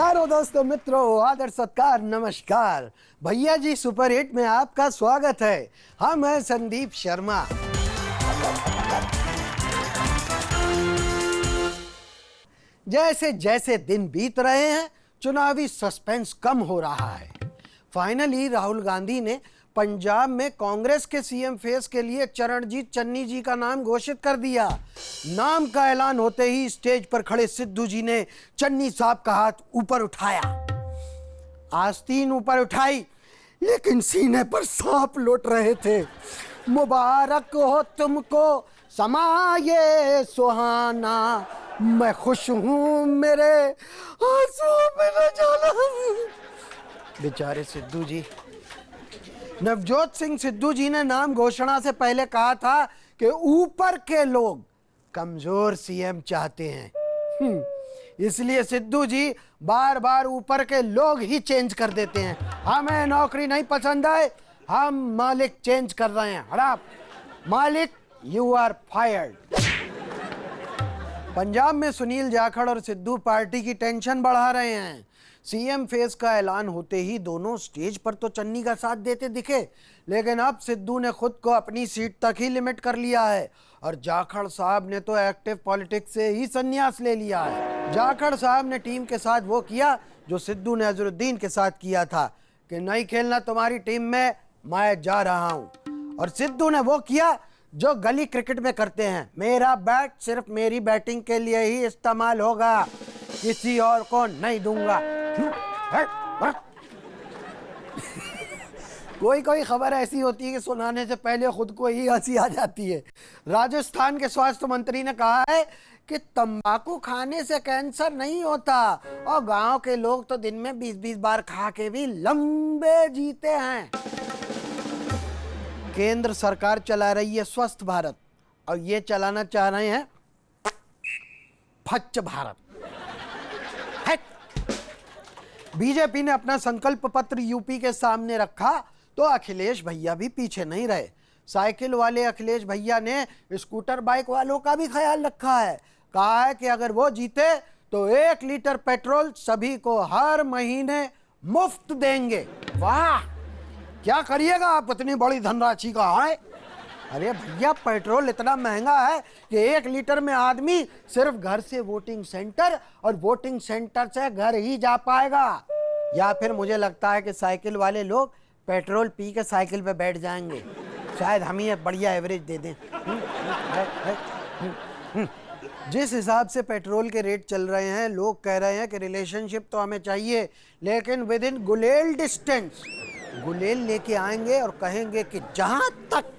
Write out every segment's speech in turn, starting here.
यारों दोस्तों मित्रों आदर सत्कार नमस्कार। भैया जी सुपर हिट में आपका स्वागत है। हम हैं संदीप शर्मा। जैसे जैसे दिन बीत रहे हैं चुनावी सस्पेंस कम हो रहा है। फाइनली राहुल गांधी ने पंजाब में कांग्रेस के सीएम फेस के लिए चरणजीत चन्नी जी का नाम घोषित कर दिया। नाम का ऐलान होते ही स्टेज पर खड़े सिद्धू जी ने चन्नी साहब का हाथ ऊपर उठाया। आस्तीन ऊपर उठाई लेकिन सीने पर सांप लौट रहे थे। मुबारक हो तुमको समा ये सुहाना, मैं खुश हूँ मेरे आंसुओं में न जाना। बेचारे सिद्धू जी। नवजोत सिंह सिद्धू जी ने नाम घोषणा से पहले कहा था कि ऊपर के लोग कमजोर सीएम चाहते हैं, इसलिए सिद्धू जी बार बार ऊपर के लोग ही चेंज कर देते हैं। हमें नौकरी नहीं पसंद है, हम मालिक चेंज कर रहे हैं। हड़प मालिक, यू आर फायर्ड। पंजाब में सुनील जाखड़ और सिद्धू पार्टी की टेंशन बढ़ा रहे हैं। सीएम फेस का ऐलान होते ही दोनों स्टेज पर तो चन्नी का साथ देते दिखे, लेकिन अब सिद्धू ने खुद को अपनी सीट तक ही लिमिट कर लिया है और जाखड़ साहब ने तो एक्टिव पॉलिटिक्स से ही संन्यास ले लिया है। जाखड़ साहब ने टीम के साथ वो किया जो सिद्धू ने अजहरुद्दीन के साथ किया था कि नहीं खेलना तुम्हारी टीम में, मैं जा रहा हूं। और सिद्धू ने वो किया जो गली क्रिकेट में करते हैं, मेरा बैट सिर्फ मेरी बैटिंग के लिए ही इस्तेमाल होगा, किसी और को नहीं दूंगा। कोई कोई खबर ऐसी होती है कि सुनाने से पहले खुद को ही हंसी आ जाती है। राजस्थान के स्वास्थ्य मंत्री ने कहा है कि तंबाकू खाने से कैंसर नहीं होता और गांव के लोग तो दिन में 20-20 बार खा के भी लंबे जीते हैं। केंद्र सरकार चला रही है स्वस्थ भारत और ये चलाना चाह रहे हैं स्वच्छ भारत। बीजेपी ने अपना संकल्प पत्र यूपी के सामने रखा तो अखिलेश भैया भी पीछे नहीं रहे। साइकिल वाले अखिलेश भैया ने स्कूटर बाइक वालों का भी ख्याल रखा है। कहा है कि अगर वो जीते तो 1 लीटर पेट्रोल सभी को हर महीने मुफ्त देंगे। वाह, क्या करिएगा आप इतनी बड़ी धनराशि का? है अरे भैया, पेट्रोल इतना महंगा है कि 1 लीटर में आदमी सिर्फ घर से वोटिंग सेंटर और वोटिंग सेंटर से घर ही जा पाएगा। या फिर मुझे लगता है कि साइकिल वाले लोग पेट्रोल पी के साइकिल पे बैठ जाएंगे, शायद हम ही बढ़िया एवरेज दे दें। जिस हिसाब से पेट्रोल के रेट चल रहे हैं, लोग कह रहे हैं कि रिलेशनशिप तो हमें चाहिए लेकिन विद इन गुलेल डिस्टेंस। गुलेल लेके आएंगे और कहेंगे कि जहां तक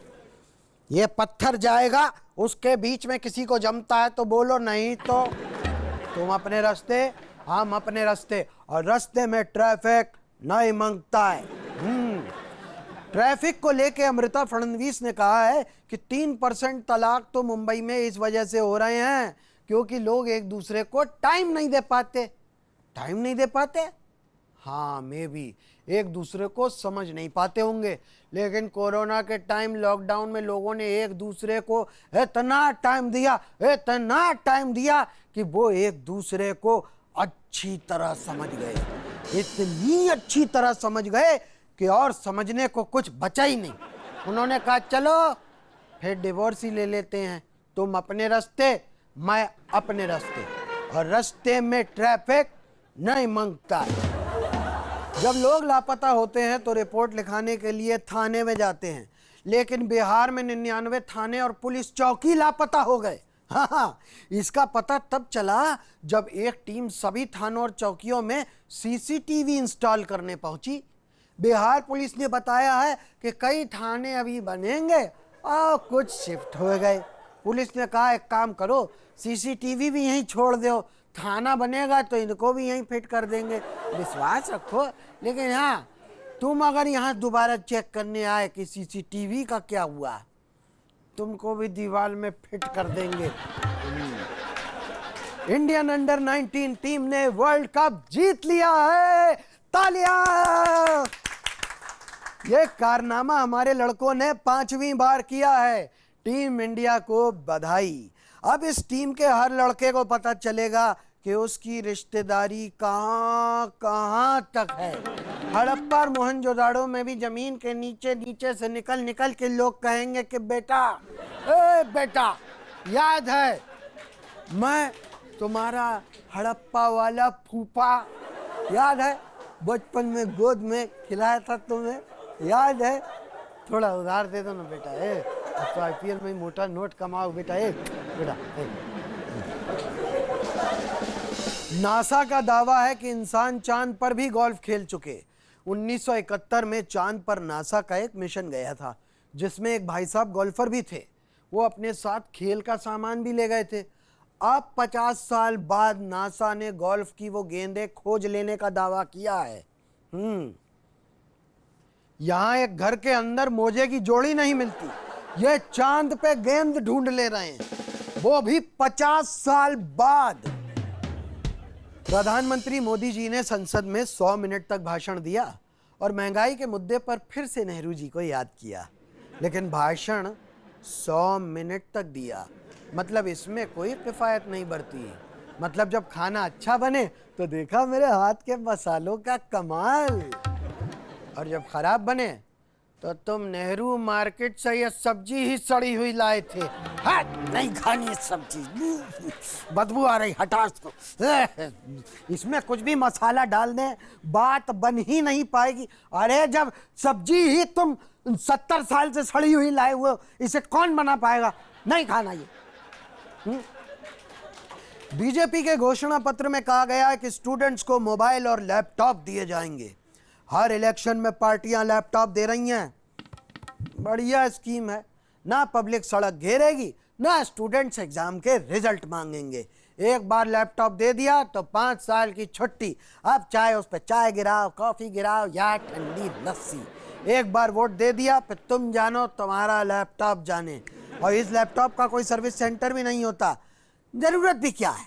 ये पत्थर जाएगा उसके बीच में किसी को जमता है तो बोलो, नहीं तो तुम अपने रास्ते हम अपने रास्ते, और रास्ते में ट्रैफिक नहीं मांगता है। ट्रैफिक को लेके अमृता फडणवीस ने कहा है कि 3% तलाक तो मुंबई में इस वजह से हो रहे हैं क्योंकि लोग एक दूसरे को टाइम नहीं दे पाते। हाँ, मे भी एक दूसरे को समझ नहीं पाते होंगे, लेकिन कोरोना के टाइम लॉकडाउन में लोगों ने एक दूसरे को इतना टाइम दिया कि वो एक दूसरे को अच्छी तरह समझ गए, इतनी अच्छी तरह समझ गए कि और समझने को कुछ बचा ही नहीं। उन्होंने कहा चलो फिर डिवोर्स ही ले लेते हैं, तुम अपने रास्ते मैं अपने रास्ते, और रास्ते में ट्रैफिक नहीं मांगता। जब लोग लापता होते हैं तो रिपोर्ट लिखाने के लिए थाने में जाते हैं, लेकिन बिहार में 99 थाने और पुलिस चौकी लापता हो गए। हाँ, इसका पता तब चला जब एक टीम सभी थानों और चौकियों में सीसीटीवी इंस्टॉल करने पहुंची। बिहार पुलिस ने बताया है कि कई थाने अभी बनेंगे और कुछ शिफ्ट हो गए। पुलिस ने कहा एक काम करो, सीसीटीवी भी यहीं छोड़ दो, थाना बनेगा तो इनको भी यहीं फिट कर देंगे, विश्वास रखो। लेकिन हाँ, तुम अगर यहाँ दोबारा चेक करने आए कि सीसीटीवी का क्या हुआ, तुमको भी दीवार में फिट कर देंगे। इंडियन अंडर 19 टीम ने वर्ल्ड कप जीत लिया है, तालियां। ये कारनामा हमारे लड़कों ने 5वीं बार किया है। टीम इंडिया को बधाई। अब इस टीम के हर लड़के को पता चलेगा कि उसकी रिश्तेदारी कहाँ कहाँ तक है। हड़प्पा और मोहनजोदाड़ो में भी जमीन के नीचे नीचे से निकल निकल के लोग कहेंगे कि बेटा, ए बेटा, याद है मैं तुम्हारा हड़प्पा वाला फूफा, याद है बचपन में गोद में खिलाया था तुम्हें, याद है? थोड़ा उधार दे दो ना बेटा। अब तो आईपीएल में मोटा नोट कमाओ बेटा। बेटा नासा का दावा है कि इंसान चांद पर भी गोल्फ खेल चुके। 1971 में चांद पर नासा का एक मिशन गया था जिसमें एक भाई साहब गोल्फर भी थे। वो अपने साथ खेल का सामान भी ले गए थे। अब 50 साल बाद नासा ने गोल्फ की वो गेंदें खोज लेने का दावा किया है। यहां एक घर के अंदर मोजे की जोड़ी नहीं मिलती, ये चांद पे गेंद ढूंढ ले रहे हैं, वो भी 50 साल बाद। प्रधानमंत्री मोदी जी ने संसद में 100 मिनट तक भाषण दिया और महंगाई के मुद्दे पर फिर से नेहरू जी को याद किया, लेकिन भाषण 100 मिनट तक दिया, मतलब इसमें कोई किफायत नहीं बरती। मतलब जब खाना अच्छा बने तो देखा मेरे हाथ के मसालों का कमाल, और जब खराब बने तो तुम नेहरू मार्केट से ये सब्जी ही सड़ी हुई लाए थे। हाँ, नहीं खानी ये सब्जी, बदबू आ रही, हटा इसको। इसमें कुछ भी मसाला डाल दें बात बन ही नहीं पाएगी। अरे जब सब्जी ही तुम 70 साल से सड़ी हुई लाए हुए, इसे कौन बना पाएगा? नहीं खाना ये। बीजेपी के घोषणा पत्र में कहा गया है कि स्टूडेंट्स को मोबाइल और लैपटॉप दिए जाएंगे। हर इलेक्शन में पार्टियां लैपटॉप दे रही हैं, बढ़िया स्कीम है। ना पब्लिक सड़क घेरेगी, ना स्टूडेंट्स एग्जाम के रिजल्ट मांगेंगे। एक बार लैपटॉप दे दिया तो 5 साल की छुट्टी। अब चाहे उस पर चाय गिराओ, कॉफी गिराओ या ठंडी लस्सी। एक बार वोट दे दिया फिर तुम जानो तुम्हारा लैपटॉप जाने। और इस लैपटॉप का कोई सर्विस सेंटर भी नहीं होता, जरूरत भी क्या है,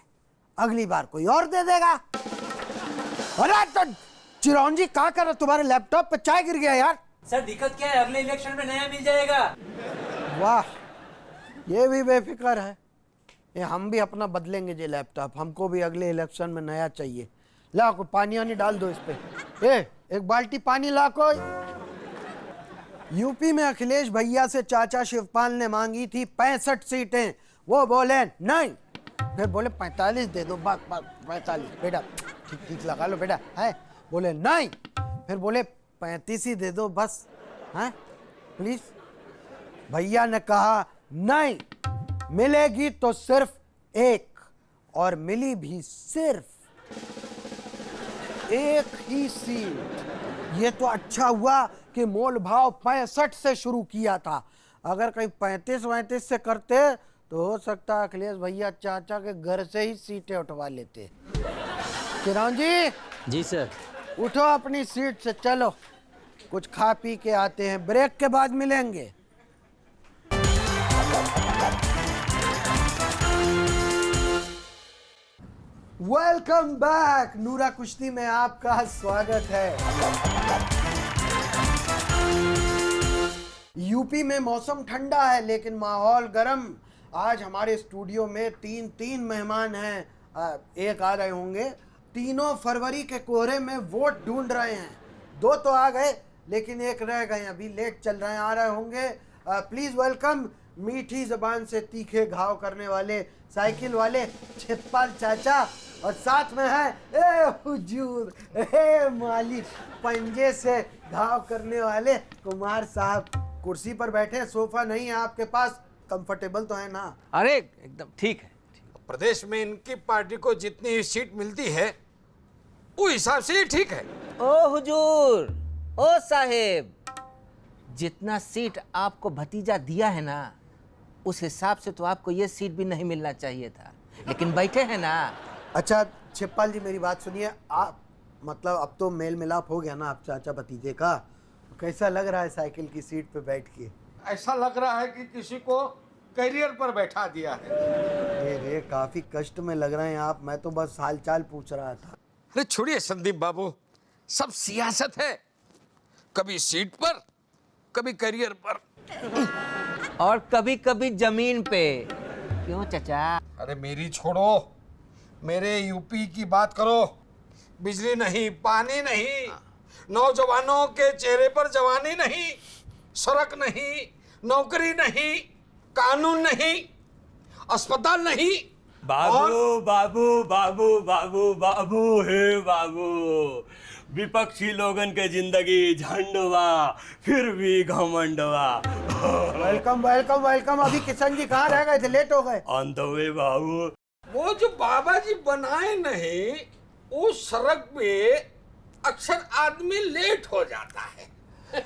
अगली बार कोई और दे देगा। अरे तो चिरौंजी कहाँ कर, तुम्हारे लैपटॉप पे चाय गिर गया यार। सर दिक्कत क्या है, अगले इलेक्शन में नया मिल जाएगा। वाह, ये भी बेफिक्र है। ये हम भी अपना बदलेंगे ये लैपटॉप, हमको भी अगले इलेक्शन में नया चाहिए। ला को पानी वानी डाल दो इस पे। एक बाल्टी पानी ला कोई। यूपी में अखिलेश भैया से चाचा शिवपाल ने मांगी थी 65 सीटें, वो बोले नहीं, फिर बोले 45 दे दो, 45 बेटा, ठीक लगा लो बेटा, है बोले नहीं, फिर बोले 35 ही दे दो बस, हैं प्लीज। भैया ने कहा नहीं, मिलेगी तो सिर्फ एक, और मिली भी सिर्फ एक ही सीट। ये तो अच्छा हुआ कि मोल भाव 65 से शुरू किया था। अगर कहीं 35-35 से करते तो हो सकता है अखिलेश भैया चाचा के घर से ही सीटें उठवा लेते। चिरौंजी जी सर। उठो अपनी सीट से, चलो कुछ खा पी के आते हैं, ब्रेक के बाद मिलेंगे। वेलकम बैक, नूरा कुश्ती में आपका स्वागत है। यूपी में मौसम ठंडा है लेकिन माहौल गर्म। आज हमारे स्टूडियो में तीन मेहमान हैं, एक आ रहे होंगे। तीनों फरवरी के कोहरे में वोट ढूंढ रहे हैं। 2 तो आ गए लेकिन एक रह गए, अभी लेट चल रहे हैं, आ रहे होंगे। प्लीज वेलकम मीठी जबान से तीखे घाव करने वाले साइकिल वाले छिप्पाल चाचा, और साथ में है ए हुजूर, ए मालिक, पंजे से घाव करने वाले कुमार साहब। कुर्सी पर बैठे, सोफा नहीं है आपके पास, कंफर्टेबल तो है ना? अरे एकदम ठीक है। प्रदेश में इनकी पार्टी को जितनी सीट मिलती है उस हिसाब से ये ठीक है। ओ हुजूर, ओ साहेब, जितना सीट आपको भतीजा दिया है ना, उस हिसाब से तो आपको ये सीट भी नहीं मिलना चाहिए था, लेकिन बैठे हैं ना। अच्छा छिप्पाल जी, मेरी बात सुनिए। आप मतलब अब तो मेल मिलाप हो गया ना आप चाचा भतीजे का, कैसा लग रहा है साइकिल की सीट पे बैठ के? ऐसा लग रहा है कि किसी को करियर पर बैठा दिया है। रे काफी कष्ट में लग रहे हैं आप, मैं तो बस हाल चाल पूछ रहा था। अरे छोड़िए संदीप बाबू, सब सियासत है, कभी सीट पर कभी करियर पर, और कभी कभी जमीन पे। क्यों चचा? अरे मेरी छोड़ो, मेरे यूपी की बात करो, बिजली नहीं, पानी नहीं, नौजवानों के चेहरे पर जवानी नहीं, सड़क नहीं, नौकरी नहीं, कानून नहीं, अस्पताल नहीं। बाबू बाबू बाबू बाबू बाबू हे बाबू, विपक्षी लोगन के जिंदगी झंडवा फिर भी घमंडवा। Welcome welcome welcome. अभी किशन जी कहाँ रह गए थे, लेट हो गए। ऑन द वे बाबू। वो जो बाबा जी बनाए नहीं, उस सड़क पे अक्सर आदमी लेट हो जाता है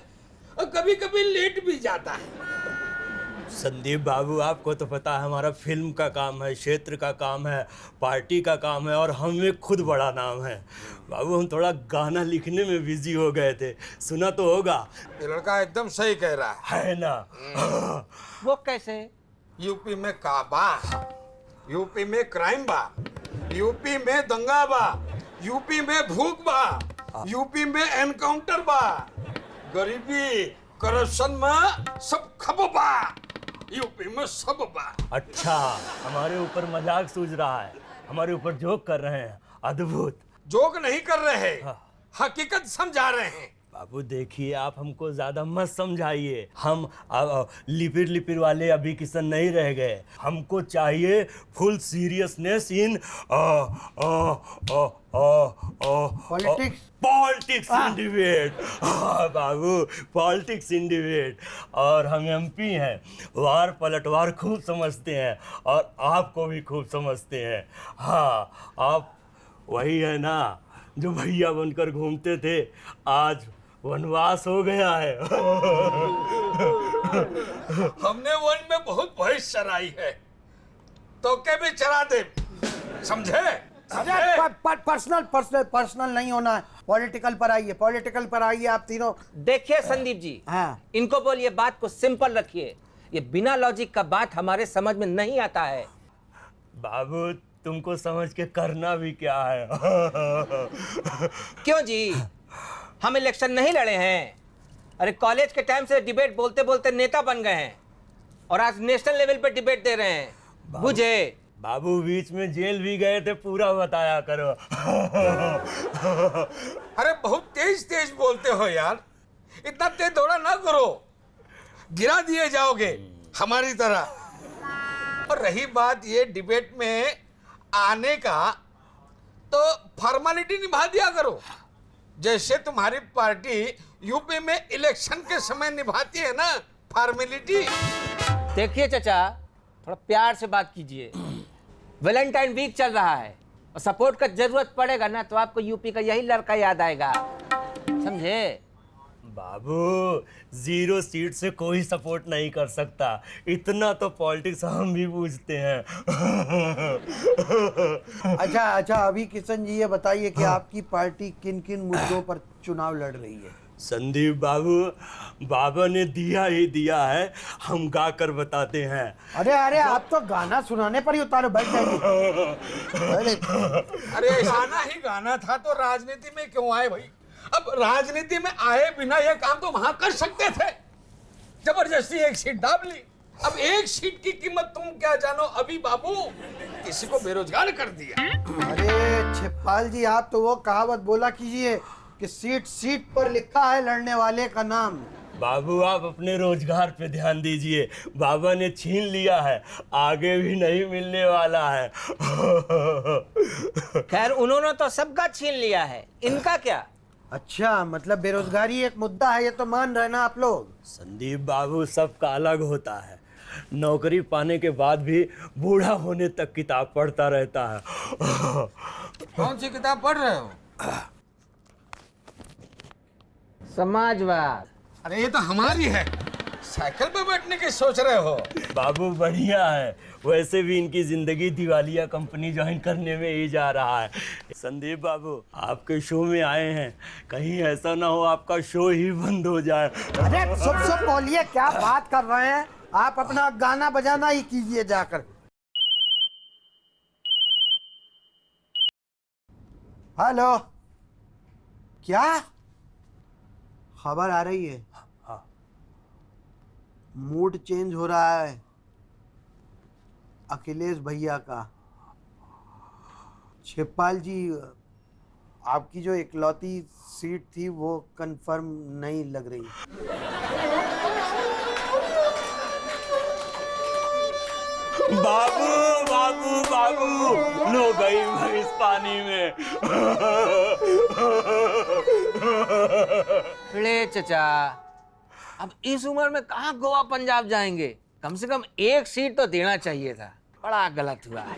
और कभी कभी लेट भी जाता है। संदीप बाबू, आपको तो पता है हमारा फिल्म का काम है, क्षेत्र का काम है, पार्टी का काम है, और हमें खुद बड़ा नाम है। बाबू हम थोड़ा गाना लिखने में बिजी हो गए थे, सुना तो होगा। ये लड़का एकदम सही कह रहा है ना? वो कैसे? यूपी में काबा, यूपी में क्राइम बा, यूपी में दंगा बा, यूपी में भूख बा, यूपी में एनकाउंटर बा, गरीबी करप्शन में सब खब बा, यूपी में सब बा। अच्छा, हमारे ऊपर मजाक सूझ रहा है, हमारे ऊपर जोक कर रहे हैं। अद्भुत। जोक नहीं कर रहे, हकीकत समझा रहे हैं। बाबू देखिए, आप हमको ज्यादा मत समझाइए। हम लिपिर लिपिर वाले अभी किशन नहीं रह गए। हमको चाहिए full seriousness in politics. Politics in debate. Babu, politics in debate. और हम एमपी हैं, वार पलटवार खूब समझते हैं और आपको भी खूब समझते हैं। हाँ, आप वही है ना जो भैया बनकर घूमते थे, आज वनवास हो गया है। हमने वन में बहुत भैंस चराई है, तो के भी चरा दे, समझे? पर्सनल पर्सनल पर्सनल नहीं होना है। पॉलिटिकल पर आइए, पॉलिटिकल पर आइए आप तीनों। देखिए संदीप जी, हाँ। इनको बोलिए बात को सिंपल रखिए। ये बिना लॉजिक का बात हमारे समझ में नहीं आता है। बाबू, तुमको समझ के करना भी क्या है? क्यों जी, हम इलेक्शन नहीं लड़े हैं? अरे कॉलेज के टाइम से डिबेट बोलते बोलते नेता बन गए हैं और आज नेशनल लेवल पे डिबेट दे रहे हैं। बुझे? बाबू, बीच में जेल भी गए थे, पूरा बताया करो। अरे बहुत तेज तेज बोलते हो यार, इतना तेज दौड़ा ना करो, गिरा दिए जाओगे हमारी तरह। और रही बात ये डिबेट में आने का, तो फॉर्मेलिटी निभा दिया करो, जैसे तुम्हारी पार्टी यूपी में इलेक्शन के समय निभाती है ना फॉर्मेलिटी। देखिए चाचा, थोड़ा प्यार से बात कीजिए। वैलेंटाइन वीक चल रहा है और सपोर्ट का जरूरत पड़ेगा ना तो आपको यूपी का यही लड़का याद आएगा, समझे? बाबू, 0 सीट से कोई सपोर्ट नहीं कर सकता, इतना तो पॉलिटिक्स हम भी पूछते हैं। अच्छा अच्छा, अभी किशन जी ये बताइए कि आपकी पार्टी किन किन मुद्दों पर चुनाव लड़ रही है? संदीप बाबू, बाबा ने दिया ही दिया है, हम गा कर बताते हैं। अरे अरे, आप तो गाना सुनाने पर ही उतारो, बैठ जाइए। अरे ऐसा ही गाना था तो राजनीति में क्यों आए भाई? अब राजनीति में आए बिना ये काम तो वहां कर सकते थे, जबरदस्ती एक सीट दाब ली। अब एक सीट की कीमत तुम क्या जानो अभी बाबू, किसी को बेरोजगार कर दिया। अरे छिपाल जी, आप तो वो कहावत बोला कीजिए कि सीट सीट पर लिखा है लड़ने वाले का नाम। बाबू, आप अपने रोजगार पे ध्यान दीजिए, बाबा ने छीन लिया है, आगे भी नहीं मिलने वाला है। खैर, उन्होंने तो सबका छीन लिया है, इनका क्या? अच्छा, मतलब बेरोजगारी एक मुद्दा है, ये तो मान रहे ना आप लोग? संदीप बाबू, सबका अलग होता है। नौकरी पाने के बाद भी बूढ़ा होने तक किताब पढ़ता रहता है। कौन सी किताब पढ़ रहे हो? समाजवाद। अरे ये तो हमारी है, साइकिल पे बैठने की सोच रहे हो? बाबू बढ़िया है, वैसे भी इनकी जिंदगी दिवालिया कंपनी ज्वाइन करने में ही जा रहा है। संदीप बाबू, आपके शो में आए हैं, कहीं ऐसा ना हो आपका शो ही बंद हो जाए। अरे सब बोलिए, क्या बात कर रहे हैं आप? अपना गाना बजाना ही कीजिए जाकर। हेलो, क्या खबर आ रही है? हाँ। मूड चेंज हो रहा है अखिलेश भैया का। शिवपाल जी, आपकी जो इकलौती सीट थी वो कंफर्म नहीं लग रही। बाबू बाबू बाबू, लो गई भैंस पानी में। ले चचा, अब इस उम्र में कहाँ गोवा पंजाब जाएंगे? कम से कम एक सीट तो देना चाहिए था। बड़ा गलत हुआ है।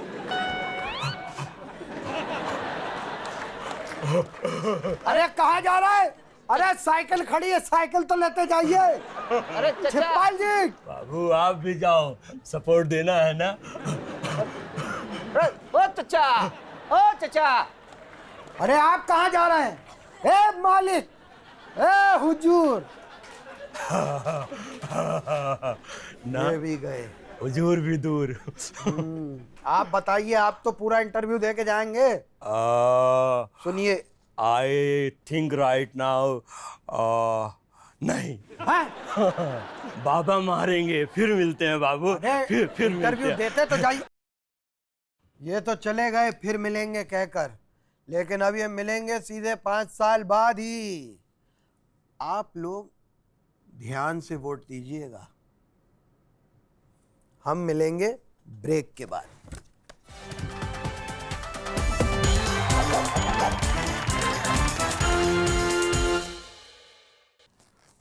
अरे कहाँ जा रहा है? अरे साइकिल खड़ी है, साइकिल तो लेते जाइए। अरे चचा, शिवपाल जी, बाबू आप भी जाओ, सपोर्ट देना है ना। ओ चचा, ओ चचा। अरे आप कहाँ जा रहे हैं? ए मालिक, ए हुजूर। ना ये भी गए। हुजूर भी दूर। आप बताइए, आप तो पूरा इंटरव्यू दे के जाएंगे। सुनिए। आई थिंक राइट नाउ नहीं। हैं? बाबा मारेंगे, फिर मिलते हैं बाबू। अरे फिर इंटरव्यू मिलते हैं। देते तो जाइए। ये तो चले गए फिर मिलेंगे कहकर, लेकिन अब ये मिलेंगे सीधे 5 साल बाद ही। आप लोग ध्यान से वोट दीजिएगा। हम मिलेंगे ब्रेक के बाद।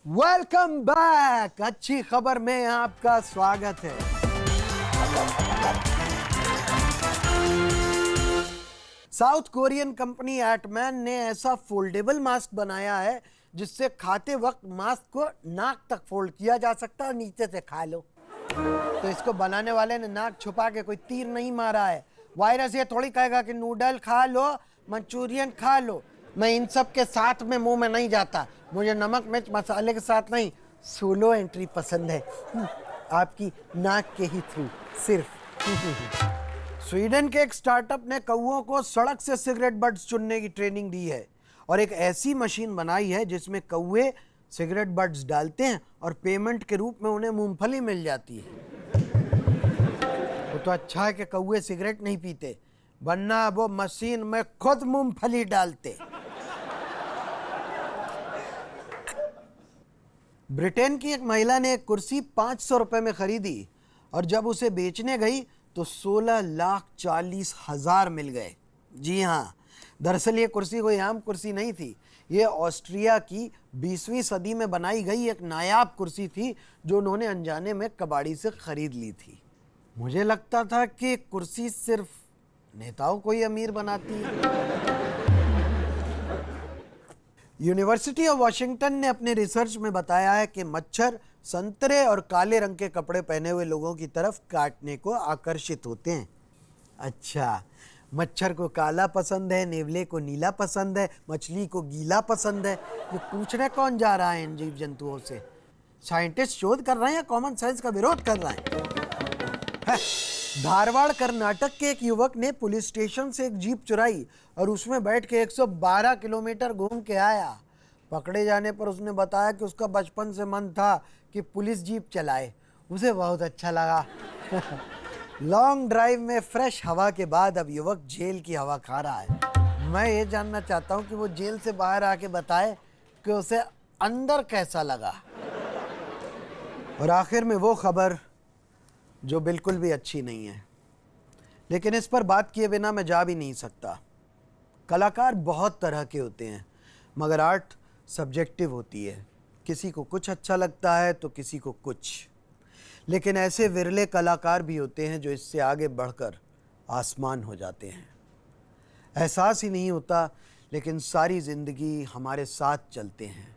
Welcome back. अच्छी खबर में आपका स्वागत है। साउथ कोरियन कंपनी एटमैन ने ऐसा फोल्डेबल मास्क बनाया है जिससे खाते वक्त मास्क को नाक तक फोल्ड किया जा सकता है और नीचे से खा लो। तो इसको बनाने वाले ने नाक छुपा के कोई तीर नहीं मारा है। वायरस ये थोड़ी कहेगा कि नूडल खा लो, मंचूरियन खा लो। मैं इन सब के साथ में मुंह में नहीं जाता। मुझे नमक मिर्च मसाले के साथ नहीं, सोलो एंट्री पसंद है। आपकी नाक के ही थ्रू सिर्फ। स्वीडन के एक स्टार्टअप ने कौओं को सड़क से सिगरेट बट्स चुनने की ट्रेनिंग दी है और एक ऐसी मशीन बनाई है जिसमें कौवे सिगरेट बट्स डालते हैं और पेमेंट के रूप में उन्हें मूंगफली मिल जाती है। वो तो अच्छा है कि कौवे सिगरेट नहीं पीते, वरना वो मशीन में खुद मूंगफली डालते। ब्रिटेन की एक महिला ने एक कुर्सी 500 रुपए में खरीदी और जब उसे बेचने गई तो 16,40,000 मिल गए। जी हाँ, दरअसल ये कुर्सी कोई आम कुर्सी नहीं थी। ये ऑस्ट्रिया की 20वीं सदी में बनाई गई एक नायाब कुर्सी थी जो उन्होंने अनजाने में कबाड़ी से खरीद ली थी। मुझे लगता था कि कुर्सी सिर्फ नेताओं को ही अमीर बनाती है। यूनिवर्सिटी ऑफ वॉशिंगटन ने अपने रिसर्च में बताया है कि मच्छर संतरे और काले रंग के कपड़े पहने हुए लोगों की तरफ काटने को आकर्षित होते हैं। अच्छा, मच्छर को काला पसंद है, नेवले को नीला पसंद है, मछली को गीला पसंद है। ये पूछने कौन जा रहा है इन जीव जंतुओं से? साइंटिस्ट शोध कर रहे हैं या कॉमन सेंस का विरोध कर रहे हैं? धारवाड़ कर्नाटक के एक युवक ने पुलिस स्टेशन से एक जीप चुराई और उसमें बैठ के 112 किलोमीटर घूम के आया। पकड़े जाने पर उसने बताया कि उसका बचपन से मन था कि पुलिस जीप चलाए। उसे बहुत अच्छा लगा। लॉन्ग ड्राइव में फ्रेश हवा के बाद अब युवक जेल की हवा खा रहा है। मैं ये जानना चाहता हूँ कि वो जेल से बाहर आके बताए कि उसे अंदर कैसा लगा। और आखिर में वो खबर जो बिल्कुल भी अच्छी नहीं है, लेकिन इस पर बात किए बिना मैं जा भी नहीं सकता। कलाकार बहुत तरह के होते हैं, मगर आर्ट सब्जेक्टिव होती है। किसी को कुछ अच्छा लगता है तो किसी को कुछ। लेकिन ऐसे विरले कलाकार भी होते हैं जो इससे आगे बढ़कर आसमान हो जाते हैं। एहसास ही नहीं होता, लेकिन सारी ज़िंदगी हमारे साथ चलते हैं।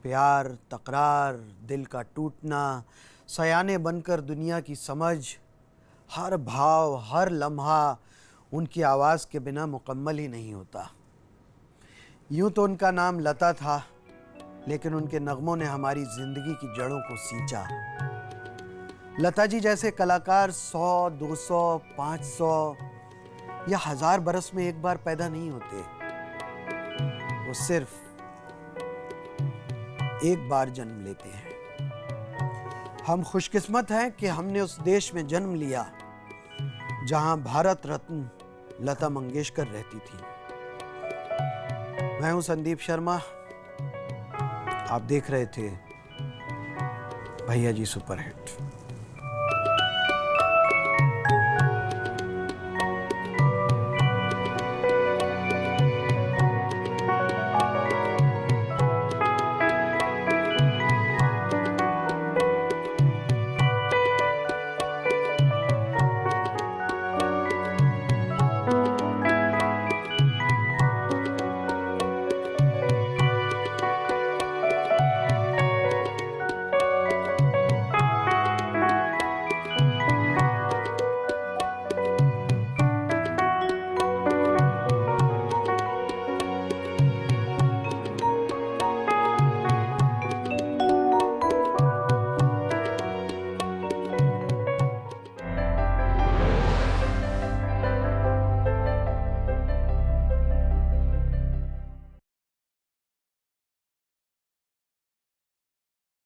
प्यार, तकरार, दिल का टूटना, सयाने बनकर दुनिया की समझ, हर भाव, हर लम्हा उनकी आवाज़ के बिना मुकम्मल ही नहीं होता। यूं तो उनका नाम लता था, लेकिन उनके नगमों ने हमारी ज़िंदगी की जड़ों को सींचा। लता जी जैसे कलाकार 100, 200, 500 या 1000 बरस में एक बार पैदा नहीं होते। वो सिर्फ एक बार जन्म लेते हैं। हम खुशकिस्मत हैं कि हमने उस देश में जन्म लिया जहां भारत रत्न लता मंगेशकर रहती थी। मैं हूं संदीप शर्मा, आप देख रहे थे भैया जी सुपरहिट।